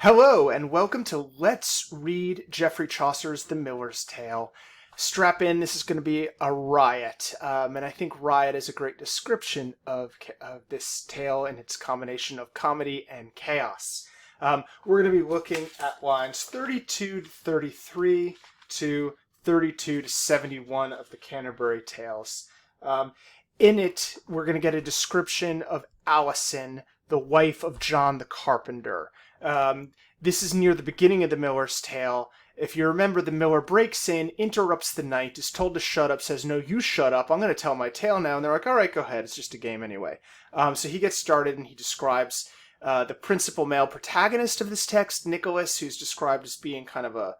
Hello, and welcome to Let's Read Geoffrey Chaucer's The Miller's Tale. Strap in, this is going to be a riot, and I think riot is a great description of this tale and its combination of comedy and chaos. We're going to be looking at lines 32 to 33 to 32 to 71 of the Canterbury Tales. In it, we're going to get a description of Alison, the wife of John the Carpenter. This is near the beginning of the Miller's Tale. If you remember, the miller breaks in, interrupts the knight, is told to shut up, says, "No, you shut up, I'm going to tell my tale now." And they're like, "All right, go ahead, it's just a game anyway." So he gets started and he describes the principal male protagonist of this text, Nicholas, who's described as being kind of a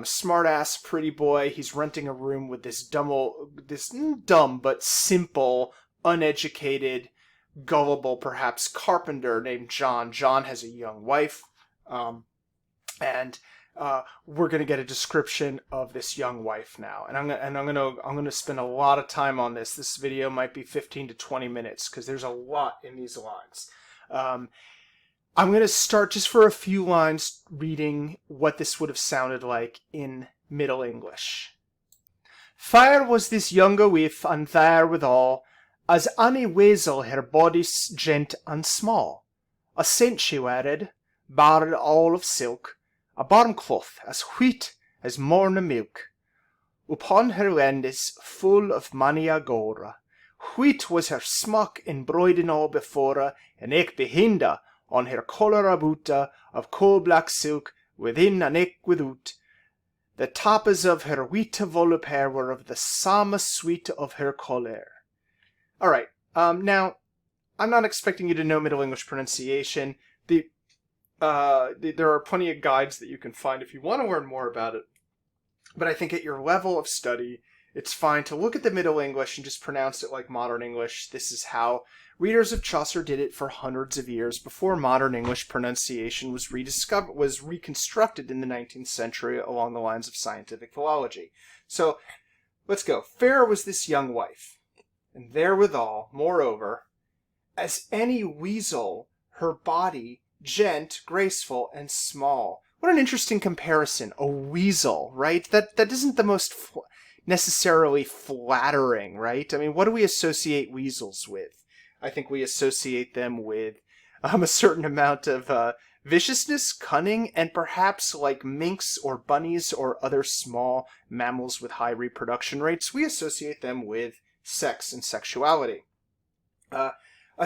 smart-ass pretty boy. He's renting a room with this dumb but simple, uneducated, gullible, perhaps, carpenter named John. John has a young wife, and we're going to get a description of this young wife now. And I'm going to spend a lot of time on this. This video might be 15 to 20 minutes because there's a lot in these lines. I'm going to start just for a few lines reading what this would have sounded like in Middle English. "Fair was this younge wife, and therewithal, as any weasel her body's gent and small. A saint she weared, barred all of silk, a barmcloth as wheat as morning milk. Upon her lendes full of many a gore. Wheat was her smock embroidered all before her, and eke behind her, on her collar about her, of coal-black silk, within and eke without. The tappers of her wheat volupere were of the same sweet of her collar." All right. Now, I'm not expecting you to know Middle English pronunciation. There are plenty of guides that you can find if you want to learn more about it. But I think at your level of study, it's fine to look at the Middle English and just pronounce it like modern English. This is how readers of Chaucer did it for hundreds of years before modern English pronunciation was reconstructed in the 19th century along the lines of scientific philology. So, let's go. "Fair was this young wife, and therewithal, moreover, as any weasel, her body, gent, graceful, and small." What an interesting comparison. A weasel, right? That isn't the most necessarily flattering, right? I mean, what do we associate weasels with? I think we associate them with a certain amount of viciousness, cunning, and perhaps like minks or bunnies or other small mammals with high reproduction rates, we associate them with sex and sexuality. A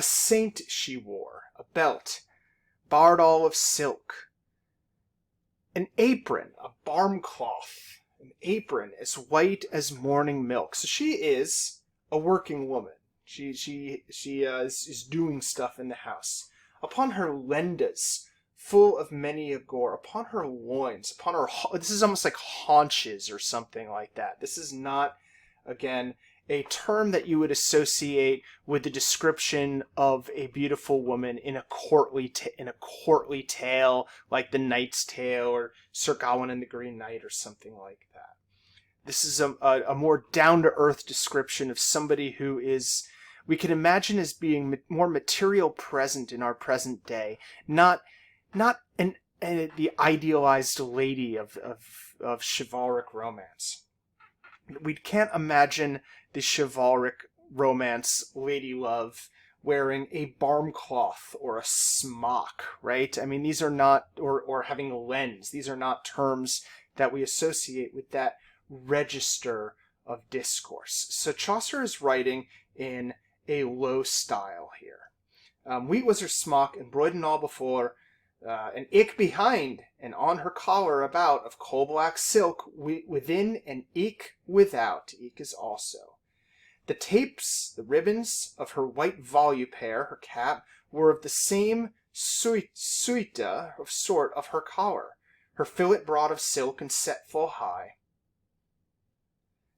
saint she wore, a belt, barred all of silk, an apron, a barmcloth, an apron as white as morning milk. So she is a working woman. She is doing stuff in the house. "Upon her lendes, full of many a gore." Upon her loins, upon her, this is almost like haunches or something like that. This is not, again, a term that you would associate with the description of a beautiful woman in a courtly tale, like The Knight's Tale or Sir Gawain and the Green Knight or something like that. This is a more down-to-earth description of somebody who is, we can imagine as being more material present in our present day, not the idealized lady of chivalric romance. We can't imagine the chivalric romance lady love wearing a barmcloth or a smock, right? I mean, these are not, or having a lens. These are not terms that we associate with that register of discourse. So Chaucer is writing in a low style here. "Wheat was her smock, embroidered all before, and eke behind, and on her collar about, of coal-black silk, within and eke without." Eke is also. "The tapes, the ribbons of her white volupere, her cap, were of the same sort of her collar, her fillet broad of silk and set full high."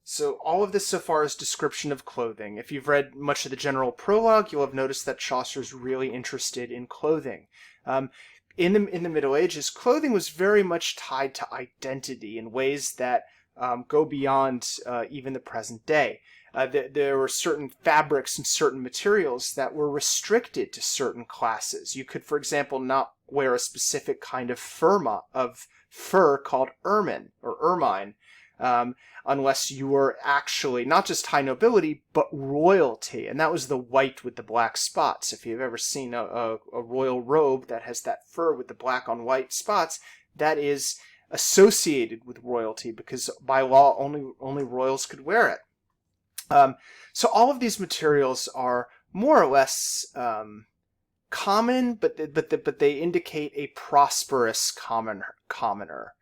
So all of this so far is description of clothing. If you've read much of the general prologue, you'll have noticed that Chaucer's really interested in clothing. In the Middle Ages, clothing was very much tied to identity in ways that go beyond even the present day. There were certain fabrics and certain materials that were restricted to certain classes. You could, for example, not wear a specific kind of fur called ermine or ermine, unless you were actually not just high nobility, but royalty. And that was the white with the black spots. If you've ever seen a royal robe that has that fur with the black on white spots, that is associated with royalty, because by law only royals could wear it. So all of these materials are more or less common, but they indicate a prosperous commoner.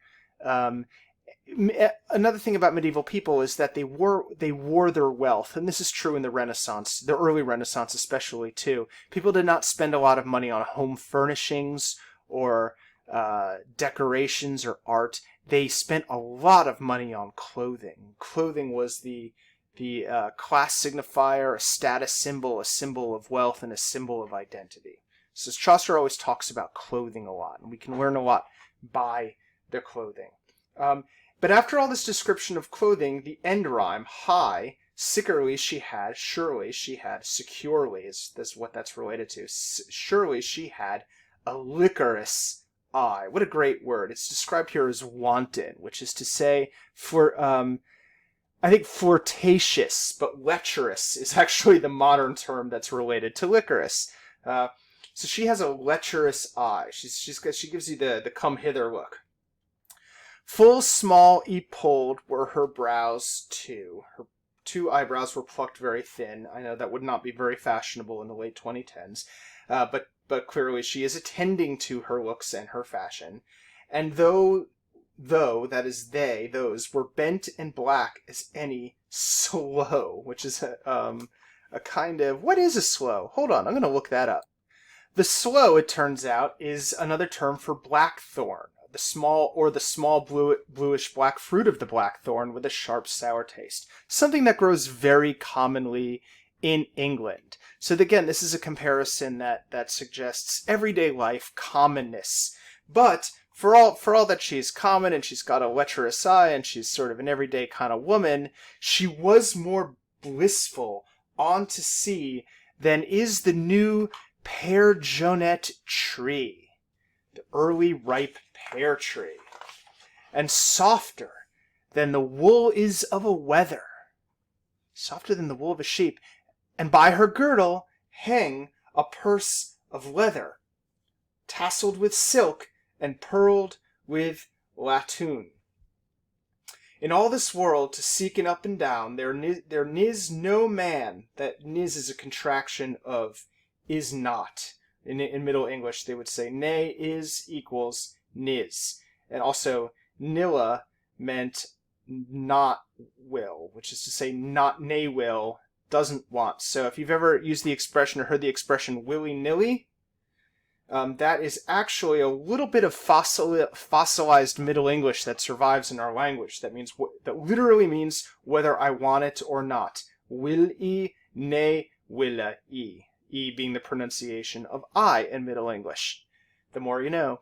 Another thing about medieval people is that they wore their wealth, and this is true in the Renaissance, the early Renaissance especially too. People did not spend a lot of money on home furnishings or decorations or art. They spent a lot of money on clothing. Clothing was the class signifier, a status symbol, a symbol of wealth, and a symbol of identity. So Chaucer always talks about clothing a lot, and we can learn a lot by their clothing. But after all this description of clothing, the end rhyme, high, sickerly she had, surely she had, securely is what that's related to. Surely she had a liquorous eye. What a great word. It's described here as wanton, which is to say, I think flirtatious, but lecherous is actually the modern term that's related to licorice. So she has a lecherous eye. She gives you the come hither look. Full small y-pulled were her brows too. Her 2 eyebrows were plucked very thin. I know that would not be very fashionable in the late 2010s, but clearly she is attending to her looks and her fashion. And though that is those were bent and black as any sloe, which is a kind of, what is a sloe? Hold on, I'm going to look that up. The sloe, it turns out, is another term for blackthorn, the small bluish black fruit of the blackthorn with a sharp sour taste, something that grows very commonly in England. So again, this is a comparison that suggests everyday life, commonness. But for all that she's common and she's got a lecherous eye and she's sort of an everyday kind of woman, she was more blissful on to see than is the new pear jonette tree, the early ripe pear tree, and softer than the wool is of a wether, softer than the wool of a sheep, and by her girdle hang a purse of leather, tasseled with silk and pearled with latoon. In all this world to seek and up and down, there nis no man. That nis is a contraction of is not. In Middle English, they would say ne is equals nis. And also, nilla meant not will, which is to say not ne will, doesn't want. So if you've ever used the expression or heard the expression willy-nilly, that is actually a little bit of fossilized Middle English that survives in our language. That literally means whether I want it or not. Will-y, ne willa-y. E being the pronunciation of I in Middle English. The more you know.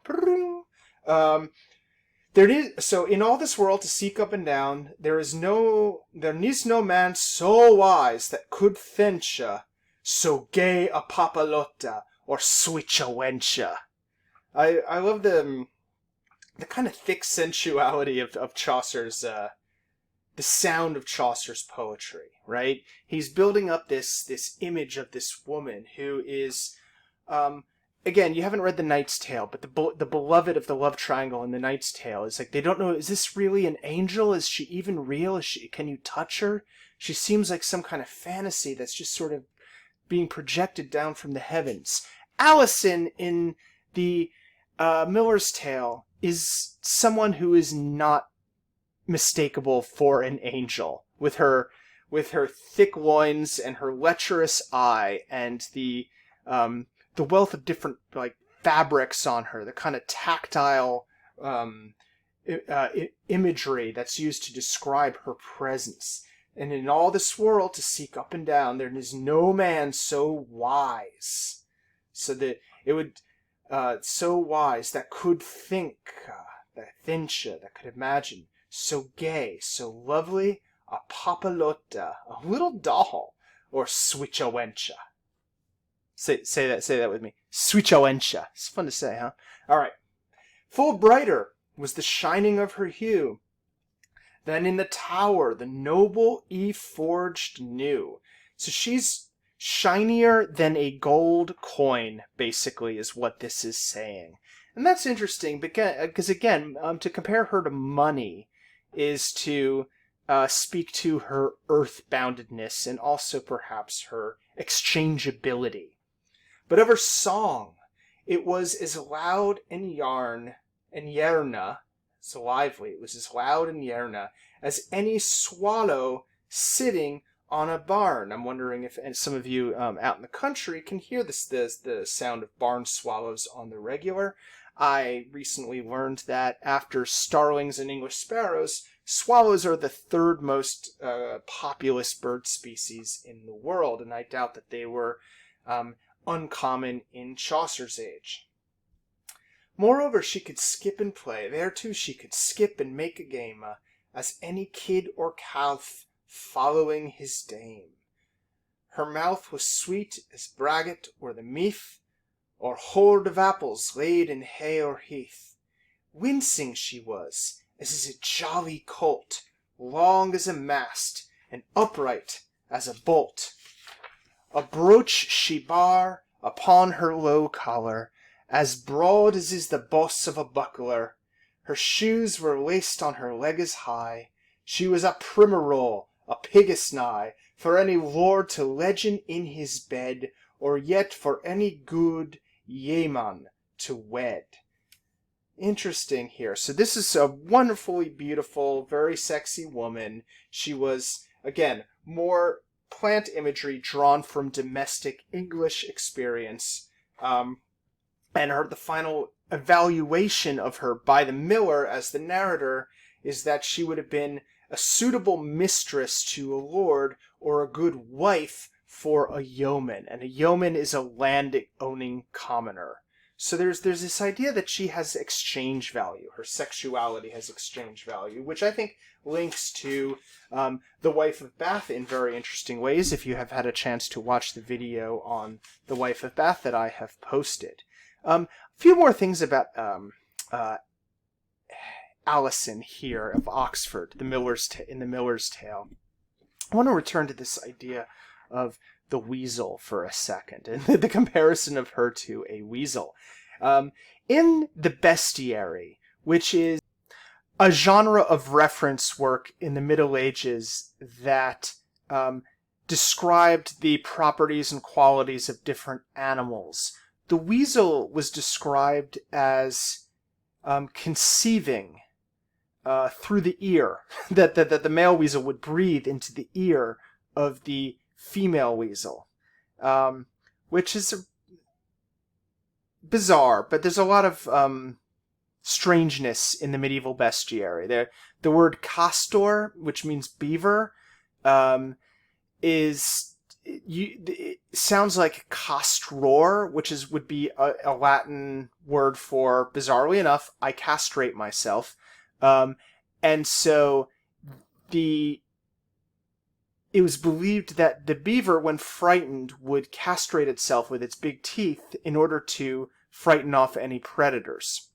So in all this world to seek up and down, there is no man so wise that could Wenche, so gay a papalotta, or switch a Wenche. I love the kind of thick sensuality of Chaucer's, the sound of Chaucer's poetry, right? He's building up this image of this woman who is, again, you haven't read The Knight's Tale, but the beloved of the love triangle in The Knight's Tale is like, they don't know, is this really an angel? Is she even real? Can you touch her? She seems like some kind of fantasy that's just sort of being projected down from the heavens. Alison in the Miller's Tale is someone who is not mistakable for an angel, with her thick loins and her lecherous eye and the wealth of different like fabrics on her, the kind of tactile imagery that's used to describe her presence. And in all this world to seek up and down, there is no man so wise, so that it would so wise that could think, that Wenche, that could imagine, so gay, so lovely, a papalotta, a little doll, or switch a Wenche. Say that with me. Swich Wenche. It's fun to say, huh? All right. Full brighter was the shining of her hue than in the tower the noble forged new. So she's shinier than a gold coin, basically, is what this is saying. And that's interesting because, again, to compare her to money is to speak to her earth-boundedness and also perhaps her exchangeability. But of her song, it was as loud and yerna, so lively, it was as loud and yerna as any swallow sitting on a barn. I'm wondering if some of you out in the country can hear the sound of barn swallows on the regular. I recently learned that after starlings and English sparrows, swallows are the third most populous bird species in the world, and I doubt that they were uncommon in Chaucer's age. Moreover, she could skip and play. There too she could skip and make a game, as any kid or calf following his dame. Her mouth was sweet as braggot or the meath, or hoard of apples laid in hay or heath. Wincing she was, as is a jolly colt, long as a mast, and upright as a bolt. A brooch she bar upon her low collar, as broad as is the boss of a buckler. Her shoes were laced on her leg as high. She was a primerole, a pigus nigh, for any lord to legend in his bed, or yet for any good yeoman to wed. Interesting here. So this is a wonderfully beautiful, very sexy woman. She was, again, more plant imagery drawn from domestic English experience. And the final evaluation of her by the miller as the narrator is that she would have been a suitable mistress to a lord or a good wife for a yeoman. And a yeoman is a land-owning commoner. So there's this idea that she has exchange value. Her sexuality has exchange value, which I think links to The Wife of Bath in very interesting ways, if you have had a chance to watch the video on The Wife of Bath that I have posted. A few more things about Alison here of Oxford, in the Miller's Tale. I want to return to this idea of the weasel for a second, and the comparison of her to a weasel. In the bestiary, which is a genre of reference work in the Middle Ages that described the properties and qualities of different animals, the weasel was described as conceiving through the ear, that the male weasel would breathe into the ear of the female weasel, which is bizarre, but there's a lot of strangeness in the medieval bestiary. The word castor, which means beaver, it sounds like castror, which would be a Latin word for, bizarrely enough, I castrate myself. And so it was believed that the beaver, when frightened, would castrate itself with its big teeth in order to frighten off any predators.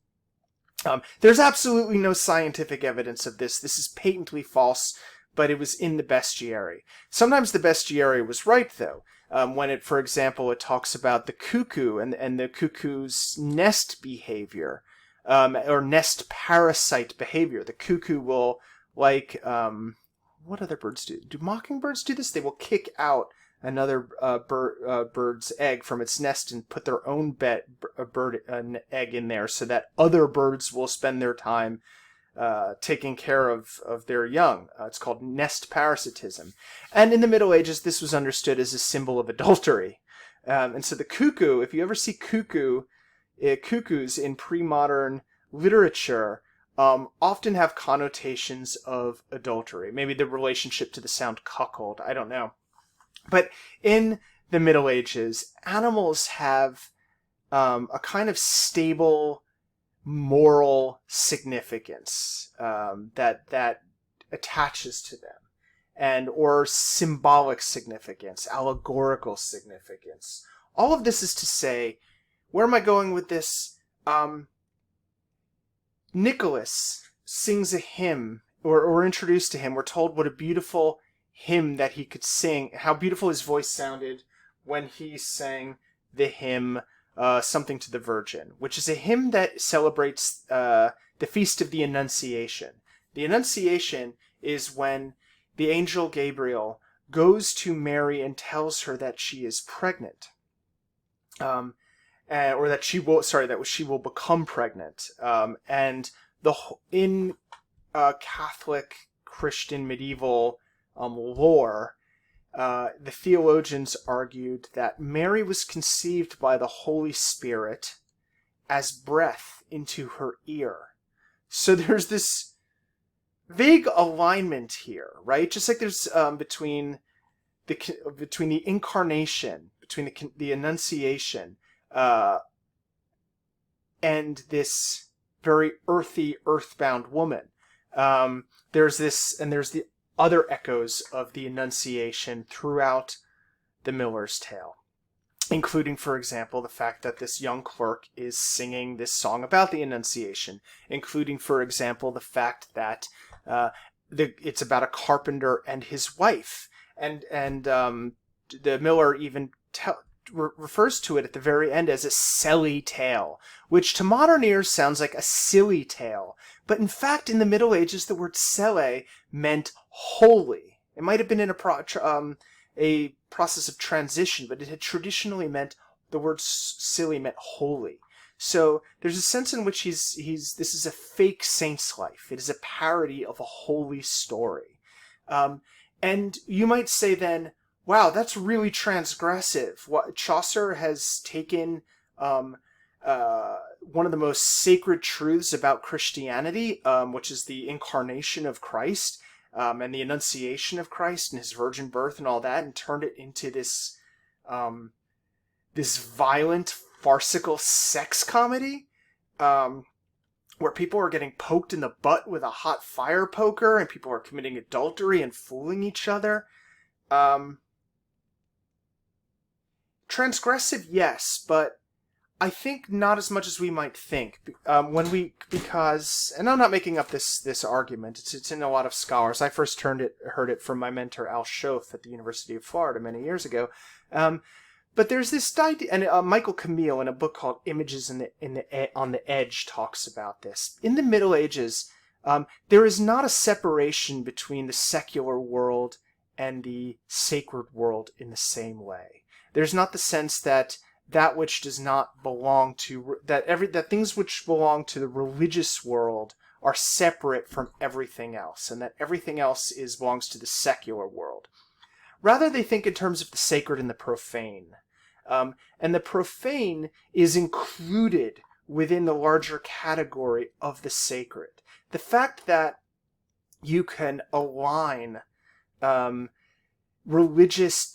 There's absolutely no scientific evidence of this. This is patently false, but it was in the bestiary. Sometimes the bestiary was right, though. When it, for example, it talks about the cuckoo and the cuckoo's nest behavior, or nest parasite behavior. The cuckoo will, like, what other birds do? Do mockingbirds do this? They will kick out another bird's egg from its nest and put their own egg in there so that other birds will spend their time taking care of their young. It's called nest parasitism. And in the Middle Ages, this was understood as a symbol of adultery. And so the cuckoo, if you ever see cuckoos in pre-modern literature, often have connotations of adultery. Maybe the relationship to the sound cuckold, I don't know. But in the Middle Ages, animals have a kind of stable moral significance that attaches to them, or symbolic significance, allegorical significance. all of this is to say, where am I going with this? Nicholas sings a hymn, or we're introduced to him. We're told what a beautiful hymn that he could sing, how beautiful his voice sounded when he sang the hymn Something to the Virgin, which is a hymn that celebrates the Feast of the Annunciation. The Annunciation is when the angel Gabriel goes to Mary and tells her that she is pregnant. Or that she will become pregnant. And in Catholic, Christian, medieval lore, the theologians argued that Mary was conceived by the Holy Spirit as breath into her ear. So there's this vague alignment here, right? Just like there's between the incarnation, between the Annunciation, and this very earthbound woman. There's the other echoes of the Annunciation throughout the Miller's Tale, including, for example, the fact that this young clerk is singing this song about the Annunciation, including, for example, the fact that it's about a carpenter and his wife, and the Miller even refers to it at the very end as a silly tale, which to modern ears sounds like a silly tale. But in fact, in the Middle Ages, the word selle meant holy. It might have been in a process of transition, but it had traditionally meant, the word silly meant holy. So there's a sense in which this is a fake saint's life. It is a parody of a holy story. And you might say then, wow, that's really transgressive. Chaucer has taken one of the most sacred truths about Christianity, which is the incarnation of Christ, and the Annunciation of Christ and his virgin birth and all that, and turned it into this violent, farcical sex comedy, where people are getting poked in the butt with a hot fire poker, and people are committing adultery and fooling each other. Transgressive, yes, but I think not as much as we might think. Because, and I'm not making up this argument. It's in a lot of scholars. I first heard it from my mentor Al Schoaf at the University of Florida many years ago. But there's this idea, and Michael Camille in a book called Images on the Edge talks about this. In the Middle Ages, there is not a separation between the secular world and the sacred world in the same way. There's not the sense that which does not belong to that things which belong to the religious world are separate from everything else, and that everything else belongs to the secular world. Rather, they think in terms of the sacred and the profane. And the profane is included within the larger category of the sacred. The fact that you can align religious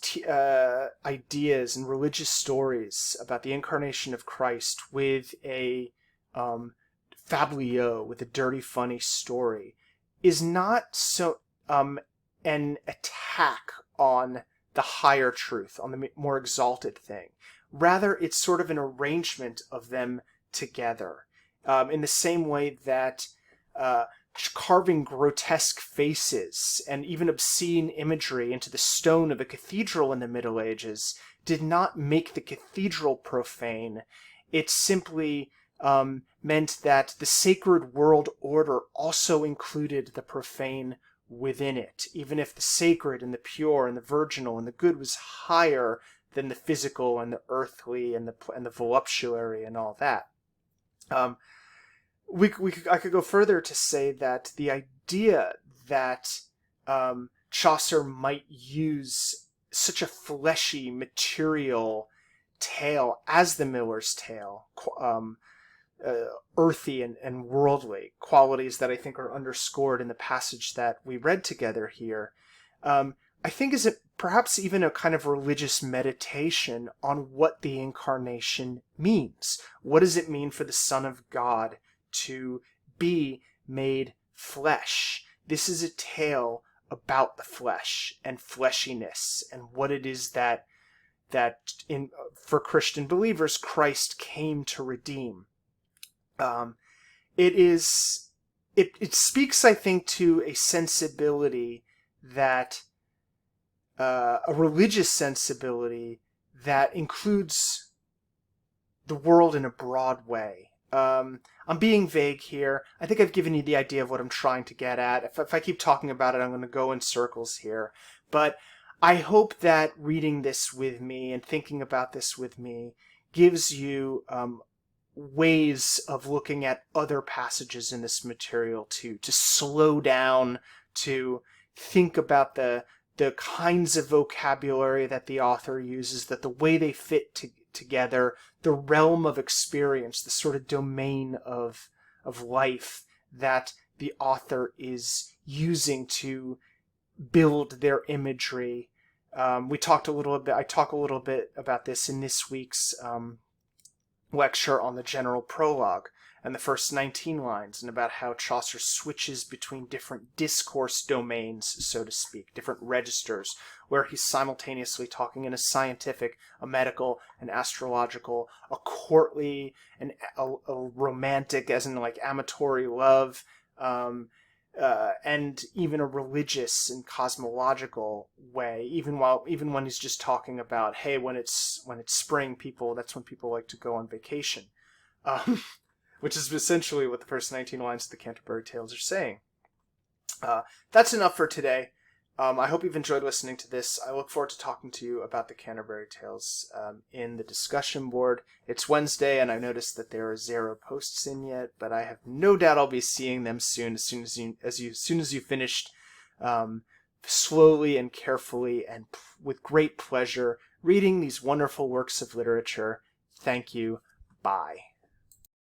ideas and religious stories about the incarnation of Christ with a fabliau, with a dirty, funny story, is not so an attack on the higher truth, on the more exalted thing. Rather, it's sort of an arrangement of them together, in the same way that carving grotesque faces and even obscene imagery into the stone of a cathedral in the Middle Ages did not make the cathedral profane. It simply meant that the sacred world order also included the profane within it, even if the sacred and the pure and the virginal and the good was higher than the physical and the earthly and the voluptuary and all that. I could go further to say that the idea that Chaucer might use such a fleshy, material tale as the Miller's Tale, earthy and worldly, qualities that I think are underscored in the passage that we read together here, I think is perhaps even a kind of religious meditation on what the incarnation means. What does it mean for the Son of God to be made flesh? This is a tale about the flesh and fleshiness and what it is that for Christian believers, Christ came to redeem. It speaks, I think, to a sensibility that, a religious sensibility that includes the world in a broad way. I'm being vague here. I think I've given you the idea of what I'm trying to get at. If I keep talking about it, I'm going to go in circles here. But I hope that reading this with me and thinking about this with me gives you ways of looking at other passages in this material to slow down, to think about the kinds of vocabulary that the author uses, that the way they fit together, the realm of experience, the sort of domain of life that the author is using to build their imagery. I talk a little bit about this in this week's lecture on the general prologue and the first 19 lines, and about how Chaucer switches between different discourse domains, so to speak, different registers, where he's simultaneously talking in a scientific, a medical, an astrological, a courtly, and a romantic, as in like amatory love, and even a religious and cosmological way. Even when he's just talking about, hey, when it's spring, that's when people like to go on vacation. Which is essentially what the first 19 lines of the Canterbury Tales are saying. That's enough for today. I hope you've enjoyed listening to this. I look forward to talking to you about the Canterbury Tales in the discussion board. It's Wednesday, and I've noticed that there are 0 posts in yet, but I have no doubt I'll be seeing them soon, as soon as you finished slowly and carefully and with great pleasure reading these wonderful works of literature. Thank you. Bye.